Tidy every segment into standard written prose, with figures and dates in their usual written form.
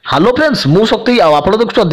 Hello friends मु शक्ति आप देखुं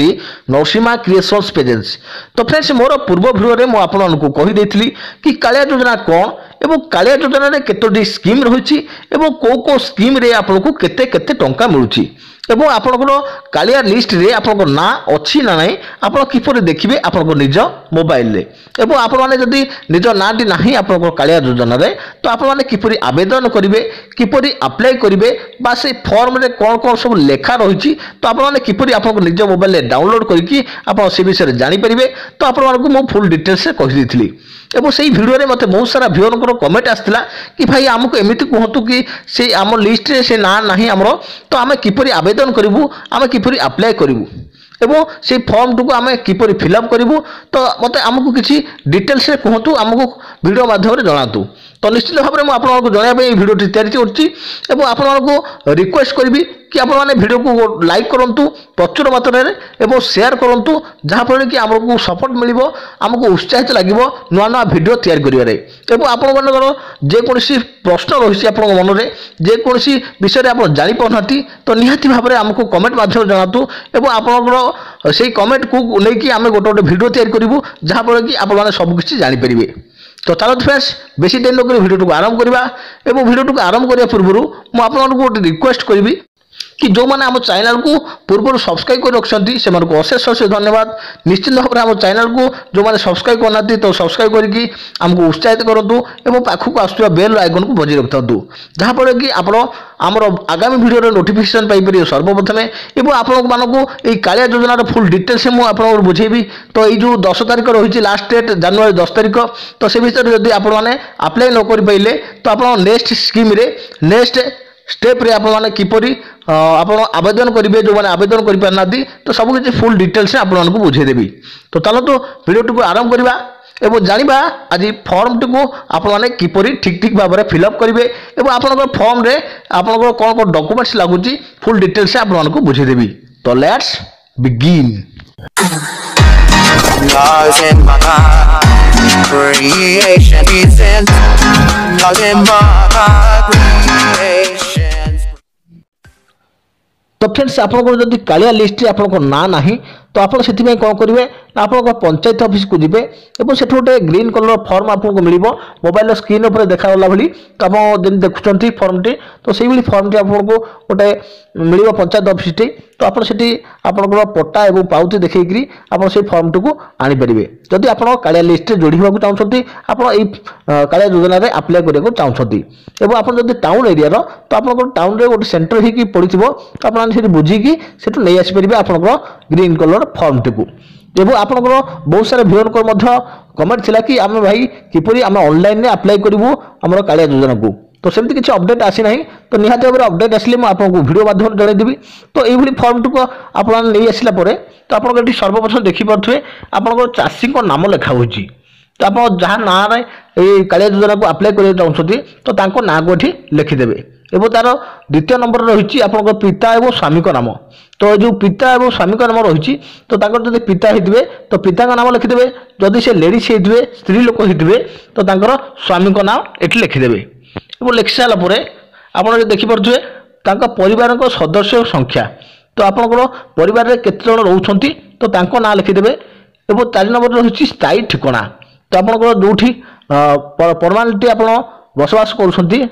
नरसिम्हा क्रिएशन्स पेजेस। तो फ्रेंड्स मोर पूर्व भिडियो में आपको कहीदेली कि कालिया योजना कौन एवं कालिया योजना रे केतोटी स्कीम रही कौ कौ स्कीम रे आपको केते केते टंका मिलुची एवं आपनकर कालिया लिस्ट रे आपन ना अच्छी ना नहीं आप किपर देखिए आपन निज मोबाइल रे एवं आपण माने जदि निज नाटी नाही आपन कालिया योजना रे तो आपण माने किपरि आवेदन करिवे किपरि अप्लाई करिवे बा से फॉर्म रे कोन कोन सब लेखा रही तो आपण माने किपरि आपन निज मोबाइल रे डाउनलोड करके आपण से विषय जानि परिबे। तो आपण मानकु मो फुल डिटेल्स रे कहि देथिली एवं से भिडियो रे मते बहुत सारा व्यूअर कमेंट आसला कि भाई आमको एमिति कहतु कि से आम लिस्ट रे से ना नाही हमरो तो आमे किपरि आवेदन करिवु आमे किपरि अप्लाई करिवु एवं से फॉर्म टू आमे किपरि फिलअप करिवु। तो मते आमको किछि डिटेल्स रे कहतु आमको वीडियो माध्यम रे जणातु। तो निश्चित भाव में आपको जनवाई ये भिडियो तैयारी कर आपको रिक्वेस्ट करी कि आप भिडियो को लाइक करूँ प्रचुर मात्रा में शेयर करूँ जहाँफल कि आमको सपोर्ट मिल आमको उत्साहित लगे नुआ नुआ भिडियो तैयारी करें। आपंकर जेकोसी प्रश्न रही आप मन में जेकोसी विषय आप जापाना तो निहाती भाव में आमको कमेंट मध्यम जनातु आपंकर से कमेंट को लेकिन आम गोटे गोटे भिडियो तैयारी करूँ जहाँफल कि आप सबकि जानीपर। तो चलो फ्रेंड्स बेसी दिन नक भिडियो आरंभ करवा एवं भिडियो आरंभ करने पूर्व मुझे गोटे रिक्वेस्ट करी कि जो मैंने आम चैनल को पूर्व सब्सक्राइब कर रखिंट से अशेष अशेष धन्यवाद। निश्चित भाव में आम चैनल को जो मैंने सब्सक्राइब करना तो सब्सक्राइब करके आमको उत्साहित करूँ और पाखक आसुवा बेल आइकन को बजाय रखता जहाँफल कि आप आमर आगामी भिडियो नोटिफिकेशन पाइपर सर्वप्रथमें और आपको कालिया योजनार फुल डिटेल्स मुझे बुझेबी। तो ये 10 तारीख रही लास्ट डेट जनवरी 10 तारीख तो से भितर जब आपलाई न कर पाइले तो आप नेक्स्ट स्कीम नेक्स्ट स्टेप रे आप किपरि आप आवेदन करेंगे जो मैंने आवेदन कर पारना तो सबकि फुल डिटेल्स आपको बुझेदेवी। तो चलो भिडियो आरंभ करवा एवं जानिबा आज फॉर्म टी को आपने किपरि ठीक ठीक भाव में फिलअप करेंगे और आपन फॉर्म रे आपन कौन कौन डॉक्यूमेंट्स लगुच फुल डिटेल्स आपको बुझेदेवी। तो लेट्स बिगिन। तो फ्रेंड्स आपको जब कालिया लिस्ट रे आपको ना नहीं तो आप कौन करेंगे आप पंचायत ऑफिस को जीवे और से गोटे ग्रीन कलर फॉर्म आपको मिल मोबाइल स्क्रीन पर देखागला भाई तो आप देखुं फॉर्म टी तो से फॉर्म टी आपको गोटे मिल पंचायत ऑफिस टी तो आप आपंकर पट्टा और पाउती देखी आप से फॉर्म टी को आनीपर जदि आप कालिया लिस्ट रे जोड़ी होगा चाहते आप कालिया योजना रे अप्लाई करने चाहते और आप टाउन एरिया तो आप टाउन रे गोटे सेंटर ही पड़ी तो आप बुझिकी से नहीं आसपारे आपंकर ग्रीन कलर फॉर्म टी को एवं आपंकर बहुत सारे व्यूअर कमेंट थिला कि आम भाई किपरि आम ऑनलाइन रे अप्लाई करूँ आम कालिया योजना को। तो सेमती किसी अपडेट आसी ना तो निहाती भाव में अपडेट आसिले मुझे आपको भिडियो माध्यम जनईदेवी। तो ये फॉर्म टी को आप नहीं आसला तो आप सर्वप्रथम देखिपे आपंकर चाषी नाम लिखा हो तो आप जहाँ ना कालिया योजना को अप्लाई करने चाहते तो ना को ये लिखिदेवे एवं तार द्वितीय नंबर रही आपंकर पिता और स्वामी नाम। तो जो पिता और स्वामी नाम रही तो जब पिता होते तो पिता नाम लिखिदेवे जदि से लेडीज होते स्त्री लोक होते तो स्वामी नाम ये लिखिदेवे और लिखि सारापर आप देखिपे परिवार सदस्य संख्या तो आपंकर परिवार में केते जन रोचंती तो ना लिखिदेवे और 4 नंबर रही स्थायी ठिकाना तो आपंकर जो परमानेंट आप बसवास कर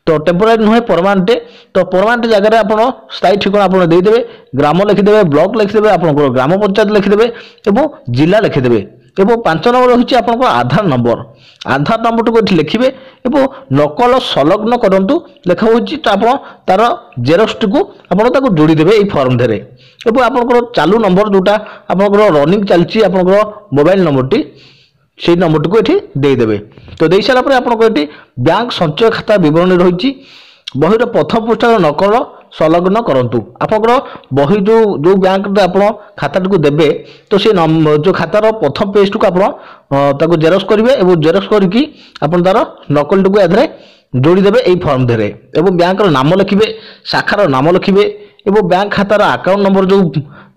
तो टेम्पोरारी नुहे परमानेंट तो परमानेंट जगह आप स्थायी ठिकाना आप देदेवे ग्राम लिखिदेवे ब्लॉक लिखिदेवे आपंकर ग्राम पंचायत लिखिदेवे और जिला लिखिदेवे और 5 नंबर रही आपंकर आधार नंबर को लिखिए और नकल संलग्न करूँ लिखा हो तो आप तार जेरक्स को आप जोड़ीदेवे ये फॉर्म धीरे और आपंकर चालू नंबर जोटा आपंकर रनिंग चलती आपंकर मोबाइल नंबर टी से नंबर को ये देदेवे। तो दे सारापर आपको ये बैंक संचय खाता विवरणी रही बहीर प्रथम पृष्ठार नकल संलग्न करूँ आपंकर बही जो बैंक आप खाता को देवे तो से जो खातार प्रथम पेज को आप जेरक्स करेंगे और जेरक्स करके तार नकल टी को जोड़ीदेवे ये फॉर्म धीरे और बैंक नाम लिखिए शाखार नाम लिखिए और बैंक खातार अकाउंट नंबर जो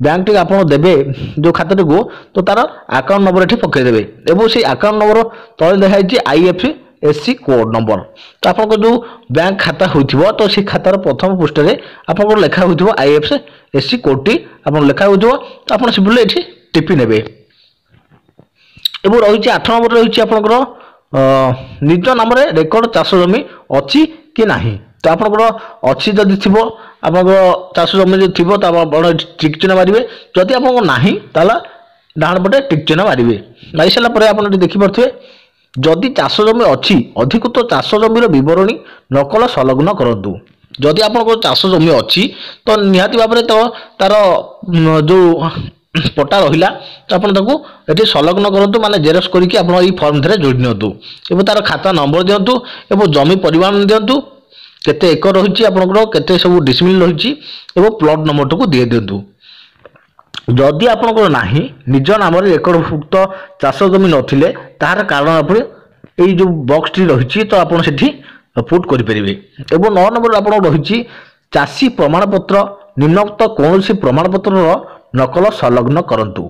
बैंक टी आप देवे जो खाता को तो तार अकाउंट नंबर ये पकईदेवे और से अकाउंट नंबर तले देखाई IFC एससी कोड नंबर तो आपन जो बैंक खाता होइथिबो तो से खातार प्रथम पृष्ठ रे आपन लेखा होइथिबो आईएफएससी कोड टी आपन लेखा होइथिबो तो आपन सिंपली एठी टिपि नेबे एबो रहिछि 8 नंबर रहिछि आपनकर निज नाम रे रेकर्ड चाष जमी अछि कि नाही तो आपनकर अछि जदि थिबो आपनकर चाष जमी जे थिबो त आपण टिक चिन्ह मारिबे जदि आपन नाही ताला डाण पटे टिक चिन्ह मारिबे मारि सला परे आपन देखि परथिबे जदि चाष जमी अछि अधिकृत चाष जमीर विवरणी नकल संलग्न करंतु जदि आपन चाष जमी अछि तो निहाती भाबरे तो तार जो पटा रहिला तो आपन ताकू एठी संलग्न करंतु माने जेरक्स करिकि आपन ई फॉर्म धरे जोड़ नियंतु एबो तार खाता नंबर दियंतु एबो जमी परिमाण दियंतु केते एकर रहिछि आपनकर केते सब डिसमिल रहिछि एबो प्लॉट नंबर को दिए दियंतु जदि आपनकर नाही निज नाम रे रेकर्डभुक्त चाष जमी नथिले तार कारण आपन एई जो बॉक्स टी रहिछि तो आपन सेठी पुट करि परिबे एबो 9 नंबर आपन रहिछि चासी प्रमाण पत्र निम्नोक्त कोनोसी प्रमाण पत्र रो नकल संलग्न करंतु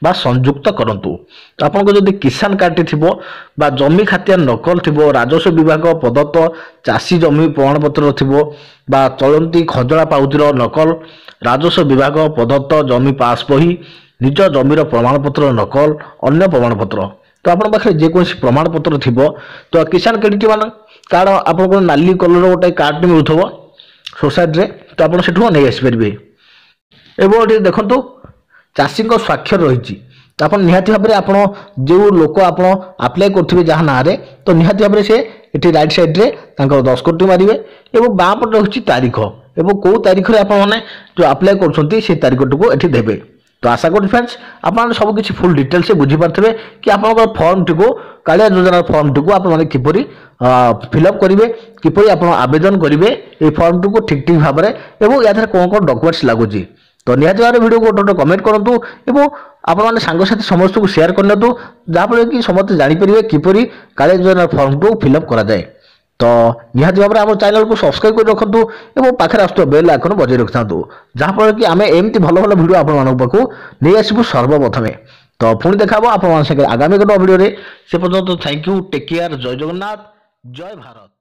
बा संयुक्त करंतु तो आपन को जदि किसान कार्ड थिबो बा जमी खातिया नकल थिबो राजस्व विभाग प्रदत्त चासी जमी प्रमाण पत्र थिबो बा चलंती खजरा पाउतिर नकल राजस्व विभाग प्रदत्त जमी पास बही निज जमीर प्रमाण पत्र नकल अन्य प्रमाण पत्र तो आपन पाखे जे कोनसी प्रमाण पत्र थिबो तो किसान क्रेडिट मान कार्ड आपन को नाली कलर गोटे कार्ड मिलुथबो सोसाइटी रे तो आपन सेठो नै आसी परबे एबो एठी देखंतु चाषी स्वाक्षर रही आप निहाती भाव में आपड़ जो लोक आप आप्लाय करेंगे जहाँ ना तो निहाती भाव में से ये रईट सैड्रे दस्खत मारे और बाँ पटे रही तारीख और कौ तारीख में आपने जो आप्लाय कर तारीख को ये देवे तो आशा करी फ्रेंड्स आप सबकि फुल डिटेल्स बुझीपारे कि आप फर्म टी को कालिया योजना फर्म टी को आपने किपरि फिलअप करेंगे किपरि आप आवेदन करेंगे ये फर्म टी को ठीक ठीक भाव में और या कौन कौन डॉक्यूमेंट्स लगुच तो निहाती भाव वीडियो को गोटे कमेंट करूँ और आपने सांगसाथी समस्त को शेयर करनी जहाँफल कि समस्त जापर किपरि कालिया योजना फर्म को फिलअप कराए तो निहाती भाव में आम चैनल को सब्सक्राइब कर रखु और पाखे आसुवा बेल आइकन बजाय रखि था जहाँफल कि आम एमती भल भल भिडियो आपको नहीं आसबू सर्वप्रथमे तो पुणी देखा आप आगामी गोटे भिडियो से पर्यंत थैंक यू टेक केयर जय जगन्नाथ जय भारत।